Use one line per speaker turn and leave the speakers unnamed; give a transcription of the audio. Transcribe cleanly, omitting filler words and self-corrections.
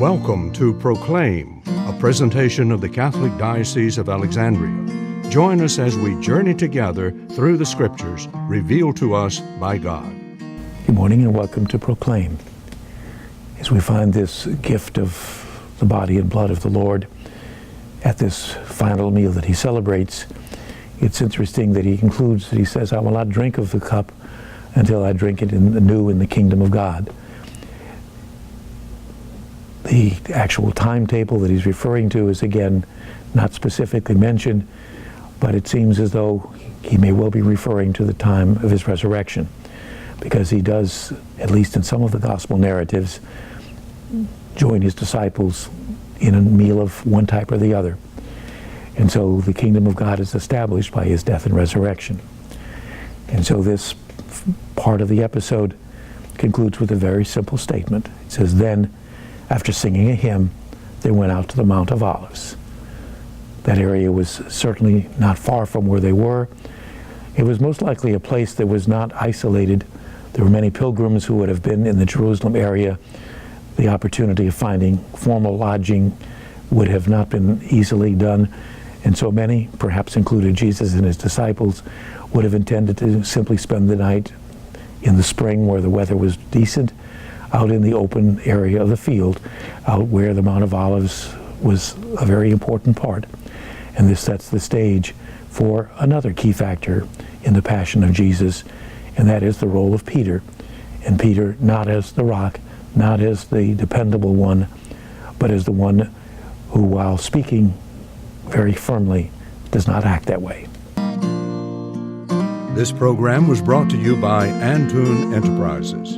Welcome to Proclaim, a presentation of the Catholic Diocese of Alexandria. Join us as we journey together through the Scriptures revealed to us by God.
Good morning and welcome to Proclaim. As we find this gift of the body and blood of the Lord at this final meal that he celebrates, it's interesting that he concludes that he says, "I will not drink of the cup until I drink it anew in the kingdom of God." The actual timetable that he's referring to is again not specifically mentioned, but it seems as though he may well be referring to the time of his resurrection, because he does, at least in some of the gospel narratives, join his disciples in a meal of one type or the other. And so the kingdom of God is established by his death and resurrection. And so this part of the episode concludes with a very simple statement. It says, "Then, after singing a hymn, they went out to the Mount of Olives." That area was certainly not far from where they were. It was most likely a place that was not isolated. There were many pilgrims who would have been in the Jerusalem area. The opportunity of finding formal lodging would have not been easily done. And so many, perhaps included Jesus and his disciples, would have intended to simply spend the night in the spring where the weather was decent, out in the open area of the field, out where the Mount of Olives was a very important part. And this sets the stage for another key factor in the passion of Jesus, and that is the role of Peter. And Peter not as the rock, not as the dependable one, but as the one who, while speaking very firmly, does not act that way.
This program was brought to you by Antoon Enterprises.